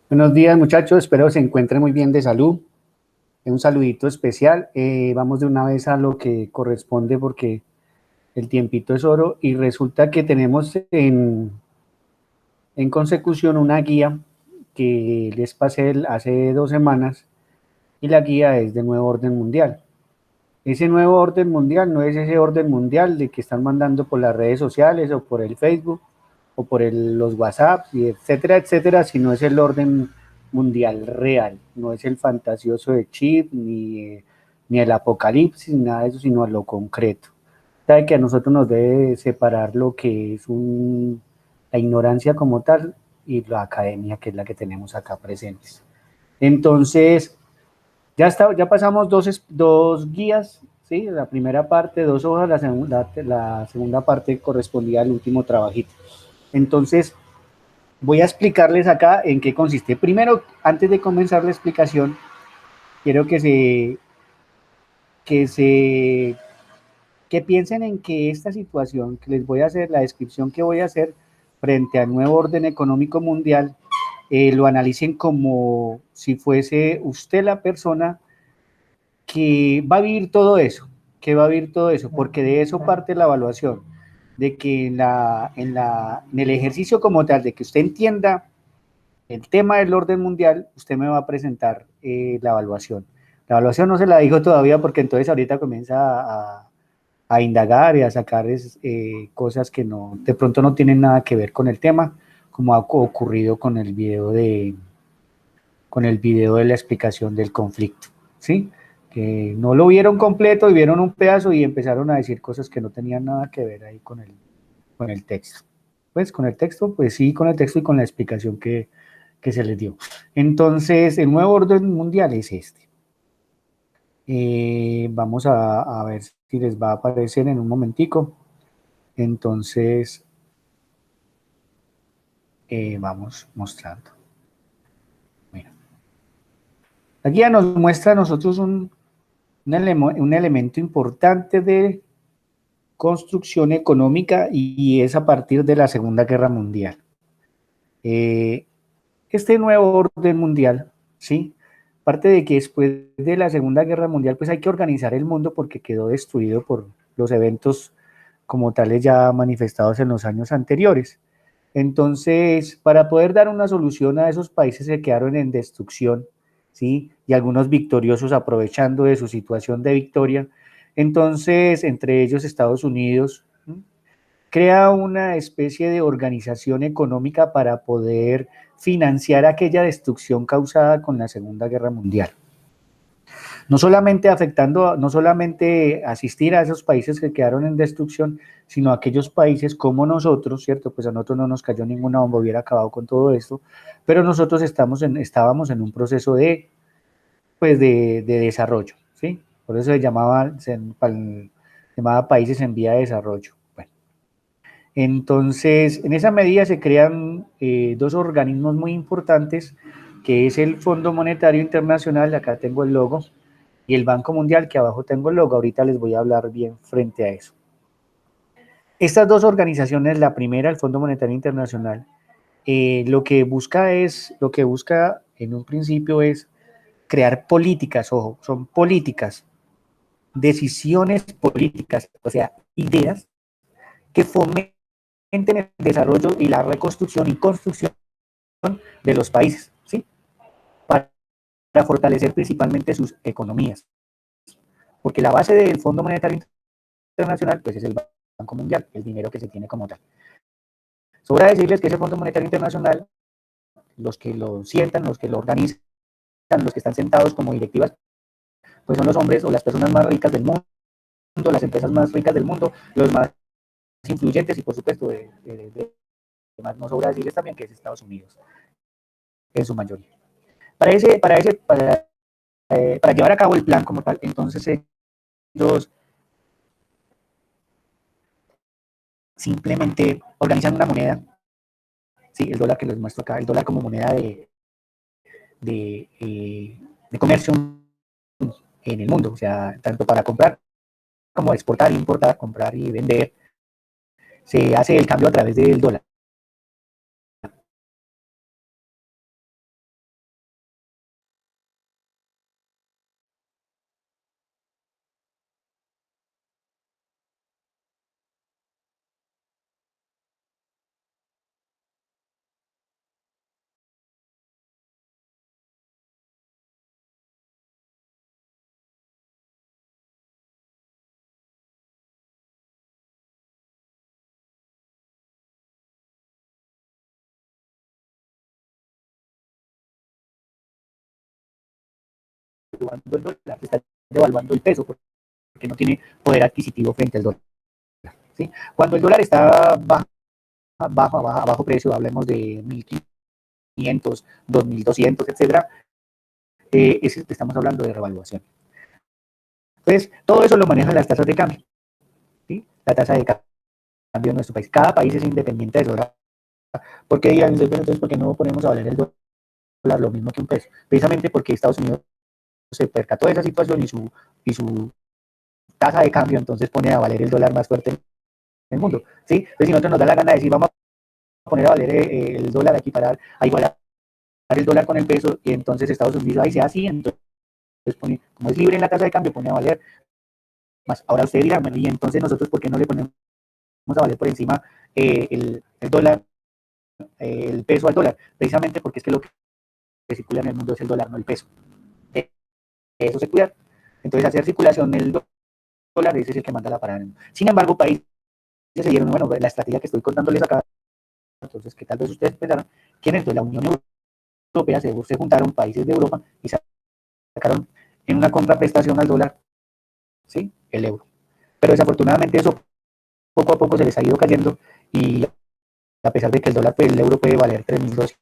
Buenos días, muchachos. Espero se encuentren muy bien de salud. Un saludito especial. Vamos de una vez a lo que corresponde porque el tiempito es oro y resulta que tenemos en consecución una guía que les pasé hace 2 semanas y la guía es de nuevo orden mundial. Ese nuevo orden mundial no es ese orden mundial de que están mandando por las redes sociales o por el Facebook o por los WhatsApp, y etcétera, etcétera, sino es el orden mundial real, no es el fantasioso de Chip, ni el apocalipsis, ni nada de eso, sino lo concreto. Sabe que a nosotros nos debe separar lo que es la ignorancia como tal y la academia, que es la que tenemos acá presentes. Entonces, ya pasamos dos guías, ¿sí? La primera parte, 2 hojas, la segunda parte correspondía al último trabajito. Entonces, voy a explicarles acá en qué consiste. Primero, antes de comenzar la explicación, quiero que se, que piensen en que esta situación que les voy a hacer, la descripción que voy a hacer frente al nuevo orden económico mundial, lo analicen como si fuese usted la persona que va a vivir todo eso, que va a vivir todo eso, porque de eso parte la evaluación, de que en el ejercicio como tal, de que usted entienda el tema del orden mundial, usted me va a presentar la evaluación. La evaluación no se la digo todavía porque entonces ahorita comienza a indagar y a sacar cosas que no, de pronto no tienen nada que ver con el tema, como ha ocurrido con el video de la explicación del conflicto, ¿sí? Que no lo vieron completo y vieron un pedazo y empezaron a decir cosas que no tenían nada que ver ahí con el texto. Pues con el texto, pues sí, con el texto y con la explicación que se les dio. Entonces, el nuevo orden mundial es este. Vamos a ver si les va a aparecer en un momentico. Entonces, vamos mostrando. Mira. La guía nos muestra a nosotros un elemento importante de construcción económica y es a partir de la Segunda Guerra Mundial. Eh, este nuevo orden mundial, ¿sí? Parte de que después de la Segunda Guerra Mundial, pues hay que organizar el mundo porque quedó destruido por los eventos como tales ya manifestados en los años anteriores. Entonces, para poder dar una solución a esos países que quedaron en destrucción, ¿sí? Y algunos victoriosos aprovechando de su situación de victoria, entonces, entre ellos Estados Unidos, ¿sí? Crea una especie de organización económica para poder financiar aquella destrucción causada con la Segunda Guerra Mundial. No solamente afectando, no solamente asistir a esos países que quedaron en destrucción, sino a aquellos países como nosotros, ¿cierto? Pues a nosotros no nos cayó ninguna bomba, hubiera acabado con todo esto, pero nosotros estábamos en un proceso pues de desarrollo, ¿sí? Por eso llamaba países en vía de desarrollo. Bueno, entonces, en esa medida se crean dos organismos muy importantes, que es el Fondo Monetario Internacional, acá tengo el logo, y el Banco Mundial, que abajo tengo el logo, ahorita les voy a hablar bien frente a eso. Estas dos organizaciones, la primera, el Fondo Monetario Internacional, lo que busca en un principio es crear políticas, ojo, son políticas, decisiones políticas, o sea, ideas que fomenten el desarrollo y la reconstrucción y construcción de los países, ¿sí? Para fortalecer principalmente sus economías. Porque la base del Fondo Monetario Internacional, pues es el Banco Mundial, el dinero que se tiene como tal. Sobra decirles que ese Fondo Monetario Internacional, los que lo sientan, los que lo organizan, los que están sentados como directivas, pues son los hombres o las personas más ricas del mundo, las empresas más ricas del mundo, los más influyentes y por supuesto, más no sobra decirles también que es Estados Unidos, en su mayoría. Para llevar a cabo el plan como tal, entonces ellos simplemente organizan una moneda, sí, el dólar que les muestro acá, el dólar como moneda de comercio en el mundo, o sea, tanto para comprar como exportar, importar, comprar y vender, se hace el cambio a través del dólar. devaluando el dólar, se está devaluando el peso porque no tiene poder adquisitivo frente al dólar. ¿Sí? Cuando el dólar está a bajo precio, hablemos de 1.500, 2.200, etcétera, estamos hablando de revaluación. Entonces, todo eso lo manejan las tasas de cambio. ¿Sí? La tasa de cambio en nuestro país. Cada país es independiente de eso. ¿Por qué dirán entonces por qué no ponemos a valer el dólar lo mismo que un peso? Precisamente porque Estados Unidos se percató de esa situación y su tasa de cambio entonces pone a valer el dólar más fuerte en el mundo. ¿Sí? Entonces, si nosotros nos da la gana de decir, vamos a poner a valer el dólar aquí para igualar el dólar con el peso, y entonces Estados Unidos ahí sea así, entonces pone, como es libre en la tasa de cambio, pone a valer más. Ahora ustedes dirán, y entonces nosotros, ¿por qué no le ponemos a valer por encima el dólar, el peso al dólar? Precisamente porque es que lo que circula en el mundo es el dólar, no el peso. Eso se cuida. Entonces, hacer circulación del dólar, ese es el que manda la parada. Sin embargo, países se dieron, bueno, la estrategia que estoy contándoles acá, entonces, que tal vez ustedes pensaron, quienes de la Unión Europea se juntaron países de Europa y sacaron en una contraprestación al dólar, ¿sí? El euro. Pero desafortunadamente eso poco a poco se les ha ido cayendo, y a pesar de que el dólar, pues, el euro puede valer 3.200,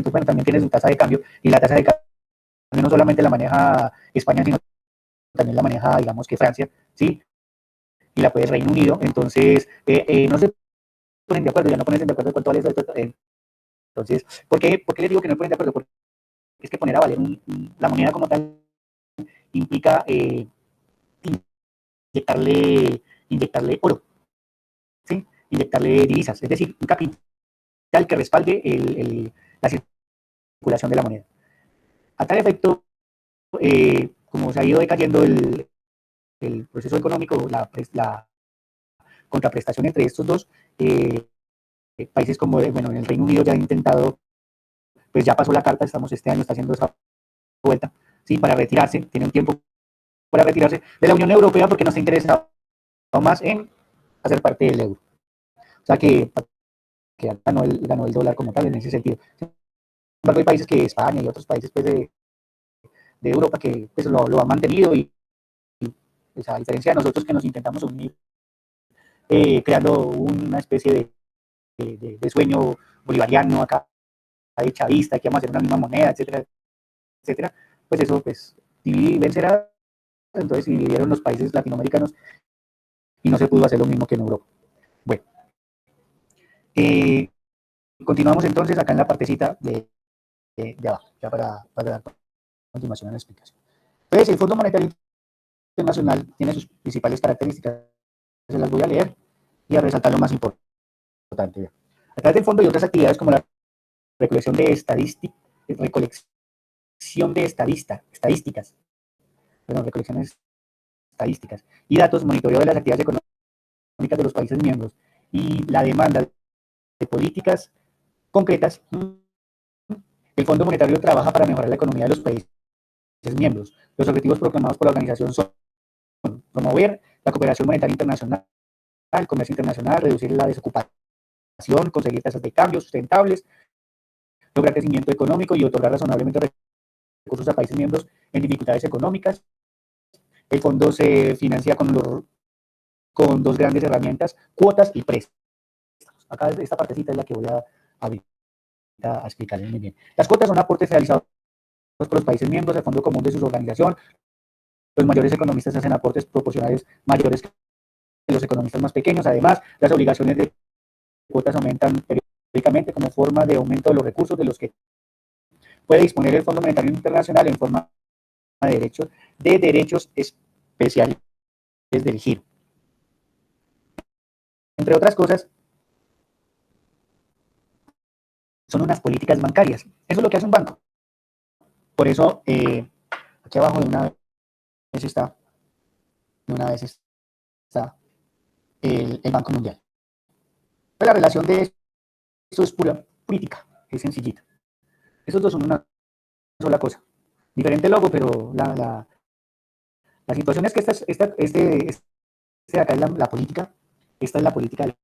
bueno, también tiene su tasa de cambio, y la tasa de cambio no solamente la maneja España, sino también la maneja, digamos, que Francia, ¿sí? Y la puede Reino Unido. Entonces, no se ponen de acuerdo, ya no ponen de acuerdo con cuánto vale eso. Entonces, ¿por qué les digo que no ponen de acuerdo? Porque es que poner a valer la moneda como tal implica inyectarle oro, ¿sí? Inyectarle divisas, es decir, un capital que respalde la circulación de la moneda. A tal efecto, como se ha ido decayendo el proceso económico, la contraprestación entre estos dos, países como, bueno, en el Reino Unido ya han intentado, pues ya pasó la carta, este año está haciendo esa vuelta, ¿sí? Para retirarse, tiene un tiempo para retirarse de la Unión Europea porque no está interesado más en hacer parte del euro. O sea que ganó el dólar como tal en ese sentido. Sin embargo, hay países que España y otros países, pues, de Europa que, pues, lo han mantenido, y pues, a diferencia de nosotros que nos intentamos unir, creando una especie de sueño bolivariano acá, de chavista, que vamos a hacer una misma moneda, etcétera, etcétera, pues eso, pues, dividir y vencerá. Entonces se dividieron los países latinoamericanos y no se pudo hacer lo mismo que en Europa. Bueno, continuamos entonces acá en la partecita de abajo, ya para dar continuación a la explicación. Entonces, el Fondo Monetario Internacional tiene sus principales características, se las voy a leer y a resaltar lo más importante. A través del fondo y otras actividades como la recolección de recolecciones estadísticas y datos, monitoreo de las actividades económicas de los países miembros y la demanda de políticas concretas, el Fondo Monetario trabaja para mejorar la economía de los países miembros. Los objetivos proclamados por la organización son promover la cooperación monetaria internacional, el comercio internacional, reducir la desocupación, conseguir tasas de cambio sustentables, lograr crecimiento económico y otorgar razonablemente recursos a países miembros en dificultades económicas. El fondo se financia con dos grandes herramientas: cuotas y préstamos. Acá esta partecita es la que voy a abrir a explicarles muy bien. Las cuotas son aportes realizados por los países miembros al fondo común de su organización. Los mayores economistas hacen aportes proporcionales mayores que los economistas más pequeños. Además, las obligaciones de cuotas aumentan periódicamente como forma de aumento de los recursos de los que puede disponer el Fondo Monetario Internacional en forma de derechos especiales del giro. Entre otras cosas, son unas políticas bancarias. Eso es lo que hace un banco. Por eso, aquí abajo de una vez está el Banco Mundial. Pero la relación de esto es pura política, es sencillita. Esos dos son una sola cosa. Diferente logo, pero la situación es que este de acá es la política, esta es la política del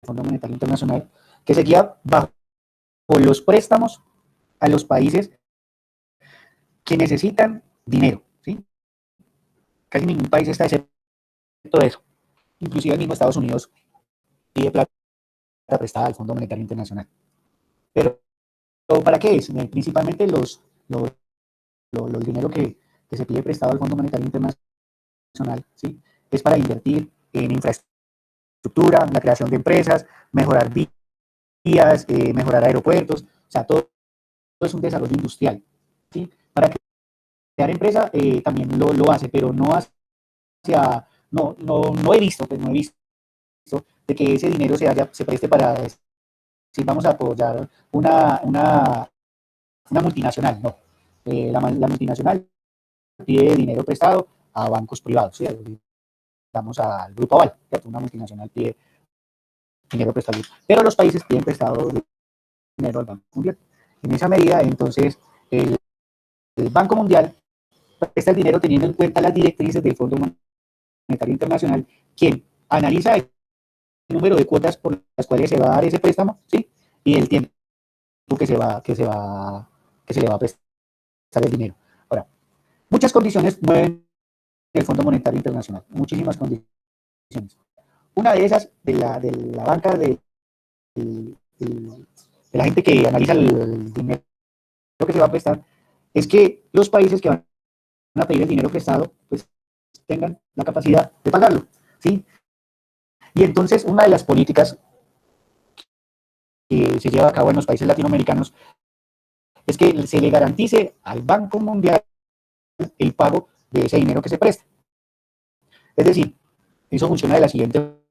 Fondo Monetario Internacional, que se guía bajo los préstamos a los países que necesitan dinero, ¿sí? Casi ningún país está excepto de eso. Inclusive el mismo Estados Unidos pide plata prestada al Fondo Monetario Internacional. Pero ¿para qué es? Principalmente los dinero que se pide prestado al Fondo Monetario Internacional, ¿sí? Es para invertir en infraestructura, en la creación de empresas, mejorar vías, mejorar aeropuertos, o sea, todo es un desarrollo industrial, ¿sí? Para crear empresa también lo hace, pero no hacia, no he visto, pues no he visto de que ese dinero se preste para, si vamos a apoyar una multinacional, no. La multinacional pide dinero prestado a bancos privados, ¿sí? Digamos al Grupo Aval, ¿cierto? Una multinacional pide dinero prestado, pero los países piden prestado dinero al Banco Mundial. En esa medida, entonces, el Banco Mundial presta el dinero teniendo en cuenta las directrices del Fondo Monetario Internacional, quien analiza el número de cuotas por las cuales se va a dar ese préstamo, ¿sí? Y el tiempo que se le va a prestar el dinero. Ahora, muchas condiciones mueven el Fondo Monetario Internacional, muchísimas condiciones. Una de esas, de la banca, de la gente que analiza el dinero que se va a prestar, es que los países que van a pedir el dinero prestado, pues tengan la capacidad de pagarlo, ¿sí? Y entonces una de las políticas que se lleva a cabo en los países latinoamericanos es que se le garantice al Banco Mundial el pago de ese dinero que se presta. Es decir, eso funciona de la siguiente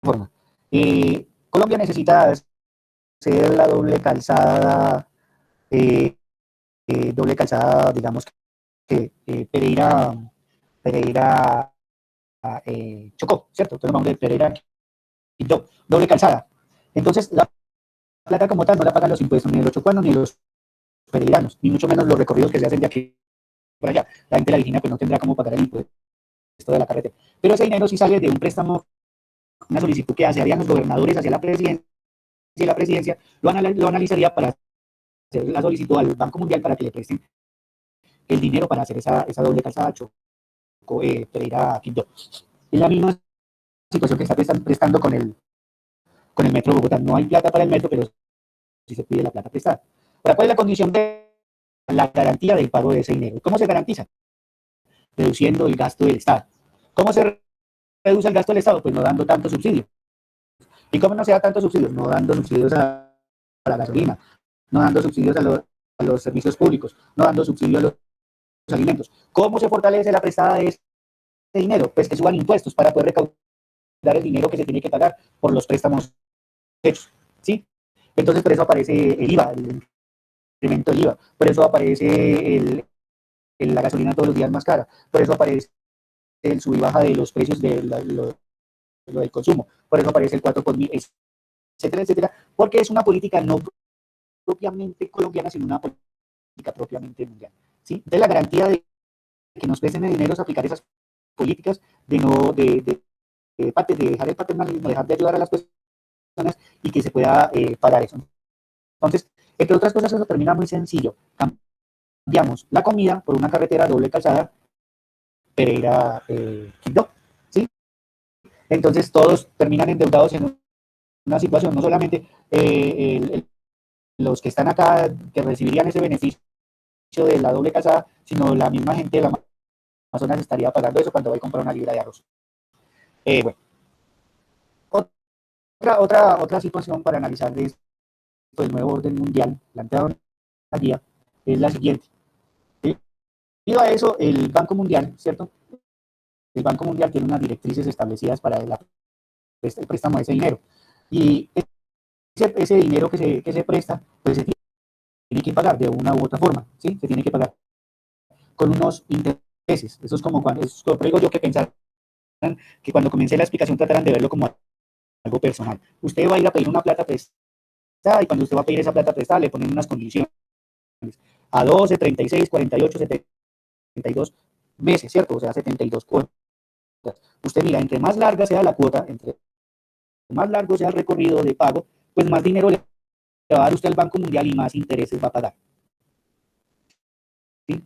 forma. Colombia necesita hacer la doble calzada, digamos que Pereira Chocó, ¿cierto? Entonces vamos de Pereira Quibdó, doble calzada. Entonces, la plata como tal no la pagan los impuestos ni los chocuanos ni los pereiranos, ni mucho menos los recorridos que se hacen de aquí por allá. La gente de la Virginia pues no tendrá cómo pagar el impuesto de la carretera. Pero ese dinero sí sale de un préstamo, una solicitud que harían los gobernadores hacia la presidencia, y la presidencia lo analizaría para hacer la solicitud al Banco Mundial para que le presten el dinero para hacer esa doble calzada Chocó, Pereira Quibdó. Es la misma situación que está prestando con el metro de Bogotá. No hay plata para el metro, pero sí se pide la plata prestada. Ahora, ¿cuál es la condición de la garantía del pago de ese dinero? ¿Cómo se garantiza? Reduciendo el gasto del Estado. ¿Cómo se reduce el gasto del Estado? Pues no dando tanto subsidio. ¿Y cómo no se da tanto subsidio? No dando subsidios a la gasolina, no dando subsidios a los servicios públicos, no dando subsidios a los alimentos. ¿Cómo se fortalece la prestada de ese dinero? Pues que suban impuestos para poder recaudar el dinero que se tiene que pagar por los préstamos hechos, ¿sí? Entonces por eso aparece el IVA, el incremento del IVA, por eso aparece la gasolina todos los días más cara, por eso aparece el sub y baja de los precios del consumo, por eso aparece el 4 por mil, etcétera, etcétera, porque es una política no propiamente colombiana, sino una política propiamente mundial, ¿sí? Entonces la garantía de que nos presten el dinero es aplicar esas políticas de no, de dejar el paternalismo, dejar de ayudar a las personas y que se pueda pagar eso. Entonces, entre otras cosas, eso termina muy sencillo. Cambiamos la comida por una carretera doble calzada Pereira Quibdó, ¿sí? Entonces, todos terminan endeudados en una situación, no solamente los que están acá, que recibirían ese beneficio de la doble calzada, sino la misma gente de la Amazonas estaría pagando eso cuando va a comprar una libra de arroz. Bueno, otra situación para analizar de esto, el nuevo orden mundial planteado en la guía es la siguiente. Debido a eso, el Banco Mundial, ¿cierto? El Banco Mundial tiene unas directrices establecidas para el préstamo de ese dinero. Y ese dinero que se presta, pues se tiene que pagar de una u otra forma, ¿sí? Se tiene que pagar con unos intereses. Eso es como cuando, es, digo yo que pensaran que cuando comencé la explicación trataran de verlo como algo personal. Usted va a ir a pedir una plata prestada y cuando usted va a pedir esa plata prestada le ponen unas condiciones a 12, 36, 48, 72 meses, ¿cierto? O sea, 72 cuotas. Usted mira, entre más larga sea la cuota, entre más largo sea el recorrido de pago, pues más dinero le va a dar usted al Banco Mundial y más intereses va a pagar, ¿sí?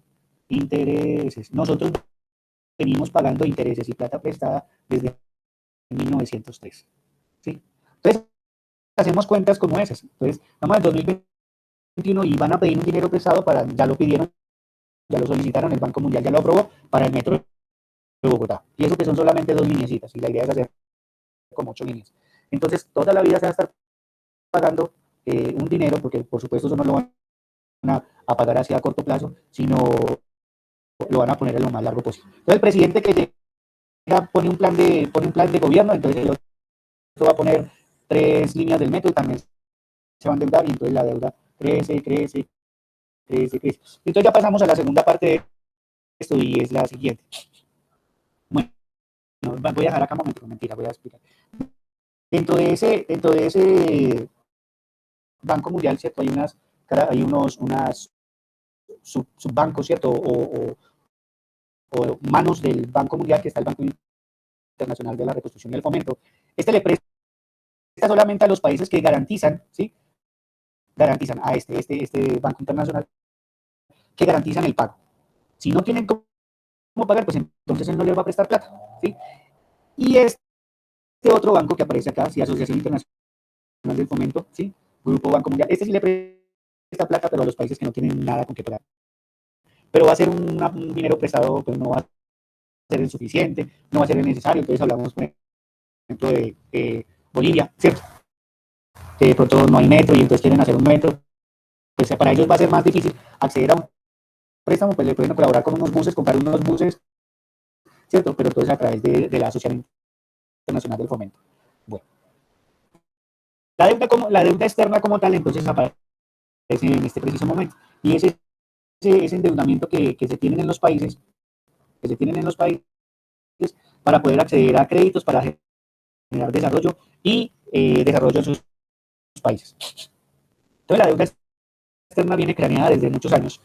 Intereses. Nosotros venimos pagando intereses y plata prestada desde 1903. ¿Sí? Entonces, hacemos cuentas como esas. Entonces, vamos al 2021 y van a pedir un dinero prestado para, ya lo pidieron, ya lo solicitaron, el Banco Mundial ya lo aprobó para el metro de Bogotá. Y eso que son solamente 2 lineecitas, y la idea es hacer como 8 líneas. Entonces, toda la vida se va a estar pagando un dinero, porque por supuesto eso no lo van a pagar así a corto plazo, sino lo van a poner a lo más largo posible. Entonces, el presidente que llega pone un plan de gobierno, entonces el otro va a poner 3 líneas del metro y también se va a endeudar, y entonces la deuda crece, crece, crece, crece. Entonces ya pasamos a la segunda parte de esto, y es la siguiente. Bueno, voy a dejar acá un momento, mentira, voy a explicar. Dentro de ese Banco Mundial, ¿cierto? Hay unas subbancos, ¿cierto? O manos del Banco Mundial, que está el Banco Internacional de la Reconstrucción y el Fomento. Este le presta solamente a los países que garantizan, ¿sí? Garantizan a este Banco Internacional, que garantizan el pago. Si no tienen cómo pagar, pues entonces él no les va a prestar plata, ¿sí? Y este otro banco que aparece acá, sí, Asociación Internacional del Fomento, ¿sí? Grupo Banco Mundial, este sí le presta plata, pero a los países que no tienen nada con qué pagar. Pero va a ser un dinero prestado, pues no va a ser el suficiente, no va a ser el necesario. Entonces hablamos, por ejemplo, de Bolivia, ¿cierto? Que de pronto no hay metro y entonces quieren hacer un metro. Pues para ellos va a ser más difícil acceder a un préstamo, pues le pueden colaborar con unos buses, comprar unos buses, ¿cierto? Pero entonces a través de la Asociación Internacional del Fomento. Bueno, la deuda externa como tal, entonces aparece en este preciso momento. Y ese endeudamiento que se tienen en los países, que se tienen en los países para poder acceder a créditos, para generar desarrollo y desarrollo en sus países. Entonces la deuda externa viene craneada desde muchos años,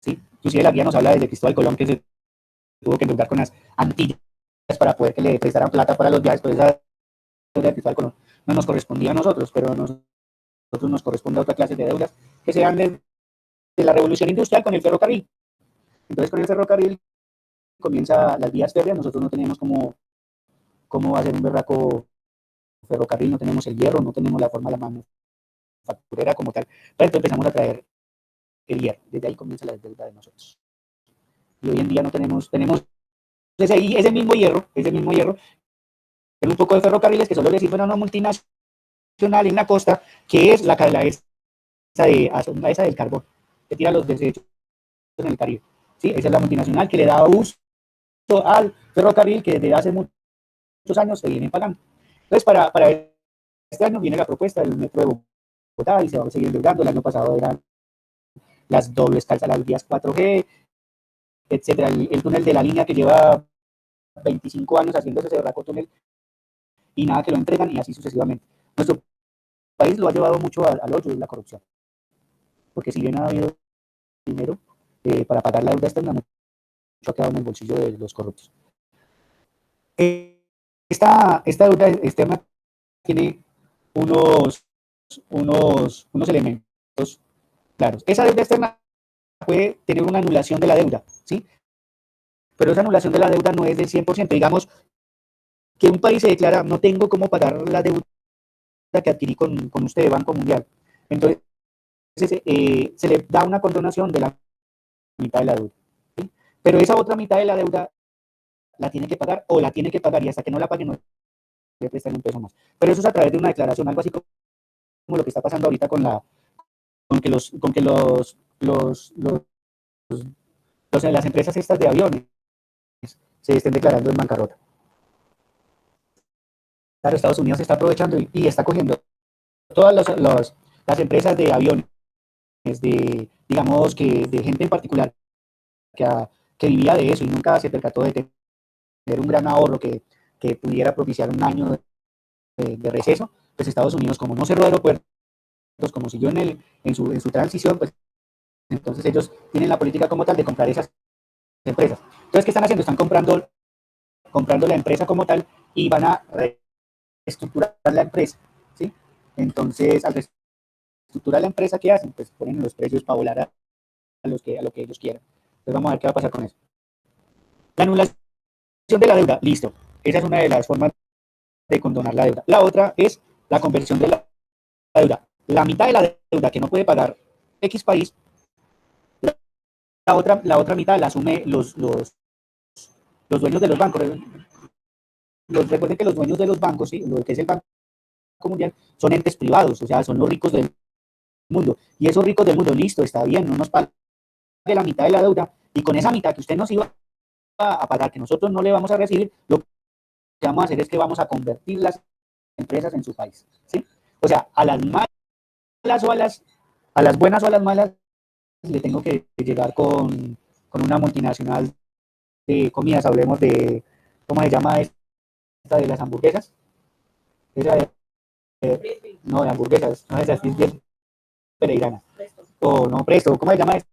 ¿sí? Inclusive la guía nos habla desde Cristóbal Colón, que se tuvo que endeudar con las Antillas para poder que le prestaran plata para los viajes. Pues esa deuda de Cristóbal Colón no nos correspondía a nosotros, pero a nosotros nos corresponde a otra clase de deudas que se dan de la revolución industrial con el ferrocarril. Entonces con el ferrocarril comienza las vías férreas. Nosotros no tenemos cómo hacer un berraco ferrocarril, no tenemos el hierro, no tenemos la forma de la manufacturera como tal. Pero entonces empezamos a traer el hierro. Desde ahí comienza la deuda de nosotros. Y hoy en día no tenemos ese mismo hierro, en un poco de ferrocarriles que solo le sirven a una multinacional en la costa, que es esa del carbón, que tira los desechos en el Caribe. ¿Sí? Esa es la multinacional que le da uso al ferrocarril, que desde hace muchos años se viene pagando. Entonces, para este año viene la propuesta del metro de Bogotá y se va a seguir endeudando. El año pasado eran las dobles calzas, las vías 4G, etcétera. El túnel de la línea que lleva 25 años haciéndose ese berraco túnel y nada que lo entregan, y así sucesivamente. Nuestro país lo ha llevado mucho al hoyo de la corrupción, porque si bien ha habido dinero para pagar la deuda externa, mucho ha quedado en el bolsillo de los corruptos. Esta deuda externa tiene unos, unos elementos claros. Esa deuda externa puede tener una anulación de la deuda, ¿sí? Pero esa anulación de la deuda no es del 100%. Digamos que un país se declara, no tengo cómo pagar la deuda que adquirí con usted, Banco Mundial. Entonces, se le da una condonación de la mitad de la deuda, ¿sí? Pero esa otra mitad de la deuda la tiene que pagar, o la tiene que pagar, y hasta que no la pague no le prestan un peso más. Pero eso es a través de una declaración, algo así como lo que está pasando ahorita con que las empresas estas de aviones se estén declarando en bancarrota. Claro, Estados Unidos está aprovechando y está cogiendo todas las empresas de aviones, digamos que de gente en particular que, que vivía de eso y nunca se percató de tener un gran ahorro que pudiera propiciar un año de receso. Pues Estados Unidos, como no cerró aeropuertos, como siguió en su transición, pues entonces ellos tienen la política como tal de comprar esas empresas. Entonces, ¿qué están haciendo? Están comprando la empresa como tal y van a reestructurar la empresa, ¿sí? Entonces, al reestructurar la empresa, ¿qué hacen? Pues ponen los precios para volar a lo que ellos quieran. Entonces vamos a ver qué va a pasar con eso. La anulación de la deuda, listo. Esa es una de las formas de condonar la deuda. La otra es la conversión de la deuda. La mitad de la deuda que no puede pagar X país, la otra mitad la asume los dueños de los bancos. Recuerden que los dueños de los bancos, ¿sí? Lo que es el Banco Mundial, son entes privados, o sea, son los ricos del mundo. Y esos ricos del mundo, listo, está bien, no nos pague la mitad de la deuda, y con esa mitad que usted nos iba a pagar, que nosotros no le vamos a recibir, lo que vamos a hacer es que vamos a convertir las empresas en su país, ¿sí? O sea, a las malas o a las buenas o a las malas, le tengo que llegar con una multinacional de comidas, hablemos de, ¿cómo se llama esta de las hamburguesas? Esa no, de hamburguesas, no, esa es bien pereirana. O no, Presto, ¿cómo se llama esta?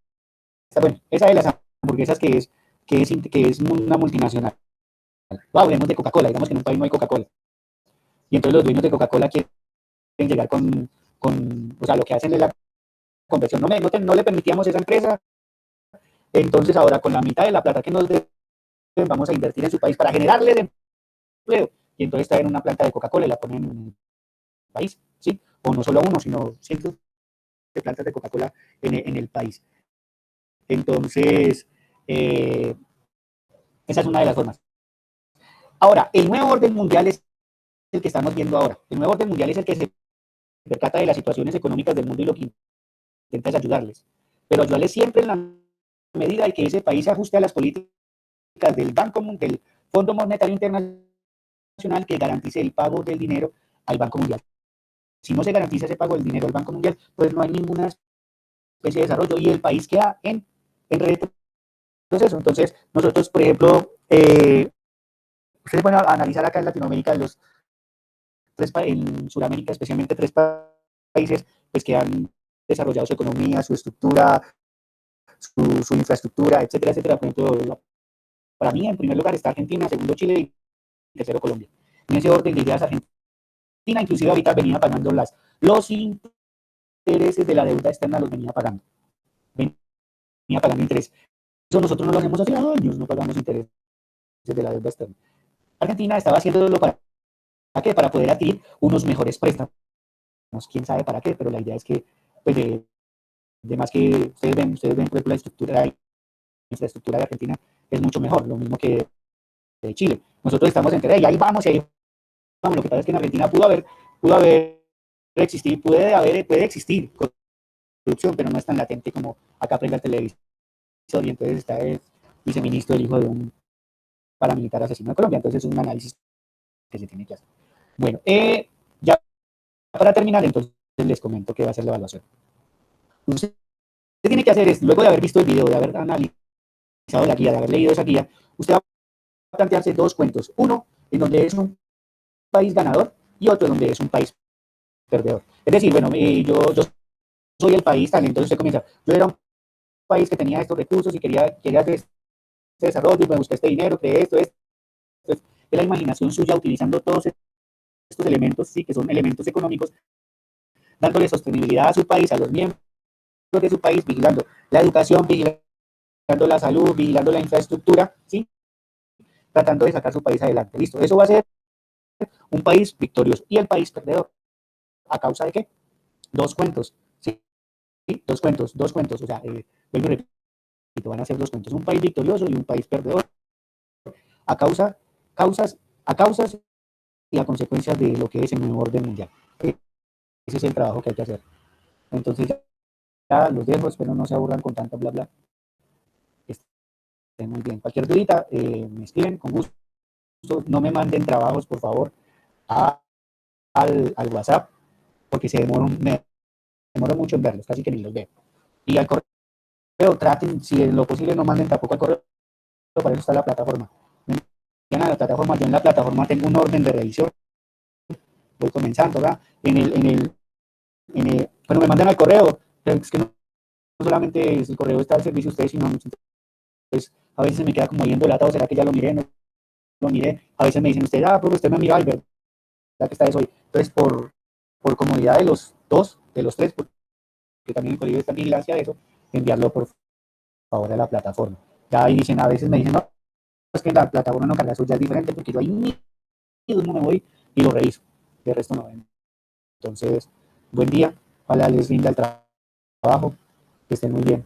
Bueno, esa de las hamburguesas que es una multinacional. Hablemos de Coca-Cola, digamos que en un país no hay Coca-Cola. Y entonces los dueños de Coca-Cola quieren llegar o sea, lo que hacen es la conversión. No le permitíamos a esa empresa, entonces ahora con la mitad de la plata que nos deben, vamos a invertir en su país para generarle empleo. Y entonces traen una planta de Coca-Cola y la ponen en el país, ¿sí? O no solo uno, sino cientos de plantas de Coca-Cola en el país. Entonces, esa es una de las formas. Ahora, el nuevo orden mundial es el que estamos viendo ahora. El nuevo orden mundial es el que se percata de las situaciones económicas del mundo y lo que intenta es ayudarles. Pero ayudarles siempre en la medida de que ese país se ajuste a las políticas del Fondo Monetario Internacional que garantice el pago del dinero al Banco Mundial. Si no se garantiza ese pago del dinero al Banco Mundial, pues no hay ninguna especie de desarrollo y el país queda en retroceso. Entonces, nosotros, por ejemplo, ustedes van a analizar acá en Latinoamérica, en Sudamérica, especialmente tres países pues, que han desarrollado su economía, su estructura, su infraestructura, etcétera, etcétera. Por ejemplo, para mí, en primer lugar está Argentina, segundo Chile y tercero Colombia. En ese orden de ideas, Argentina, inclusive ahorita venía pagando los intereses de la deuda externa, los venía pagando. Venía pagando interés. Eso nosotros no lo hacemos hace años, no pagamos intereses de la deuda externa. Argentina estaba haciéndolo ¿para qué? Para poder adquirir unos mejores préstamos. Quién sabe para qué, pero la idea es que, pues, de más que ustedes ven, por ejemplo, la infraestructura de Argentina es mucho mejor, lo mismo que de Chile. Nosotros estamos entre y ahí vamos y ahí vamos. Lo que pasa es que en Argentina pudo haber existir, puede existir corrupción, pero no es tan latente como acá prende el televisor y entonces está el viceministro, el hijo de un paramilitar asesino de Colombia. Entonces es un análisis que se tiene que hacer. Bueno, ya para terminar, entonces les comento que va a ser la evaluación. Usted tiene que hacer es, luego de haber visto el video, de haber analizado la guía, de haber leído esa guía, usted va a plantearse dos cuentos. Uno, en donde es un país ganador y otro donde es un país perdedor. Es decir, bueno, yo soy el país tal, entonces usted comienza, yo era un país que tenía estos recursos y quería hacer este desarrollo, me busqué este dinero, creé esto. Es la imaginación suya utilizando todos estos elementos, sí, que son elementos económicos, dándole sostenibilidad a su país, a los miembros de su país, vigilando la educación, vigilando la salud, vigilando la infraestructura, ¿sí? Tratando de sacar su país adelante. Listo, eso va a ser un país victorioso. ¿Y el país perdedor? ¿A causa de qué? Dos cuentos, ¿sí? Dos cuentos, o sea, vuelvo y repito, van a ser dos cuentos, un país victorioso y un país perdedor, a causas y a consecuencias de lo que es el nuevo orden mundial. Ese es el trabajo que hay que hacer. Entonces, ya los dejo, espero no se aburran con tanto bla bla. Estén muy bien. Cualquier dudita, me escriben con gusto. No me manden trabajos, por favor, al WhatsApp, porque me demoro mucho en verlos, casi que ni los veo. Y al correo, traten, si en lo posible, no manden tampoco al correo, para eso está la plataforma. A la plataforma, yo en la plataforma tengo un orden de revisión, voy comenzando, ¿verdad? Bueno, me mandan al correo, es que no solamente el correo está al servicio de ustedes, sino pues, a veces se me queda como ahí embolatado, ¿será que ya lo miré? No lo miré. A veces me dicen ustedes, pero usted me mira, Albert, ya que está eso hoy. Entonces, por comodidad de los dos, de los tres, porque también el colegio está en vigilancia de eso, enviarlo por favor de la plataforma. Ya ahí dicen, a veces me dicen, no, es que la plataforma no carga, eso ya es diferente porque yo ahí mismo me voy y lo reviso. De resto no. Entonces, buen día, ojalá les rinda el trabajo, que estén muy bien.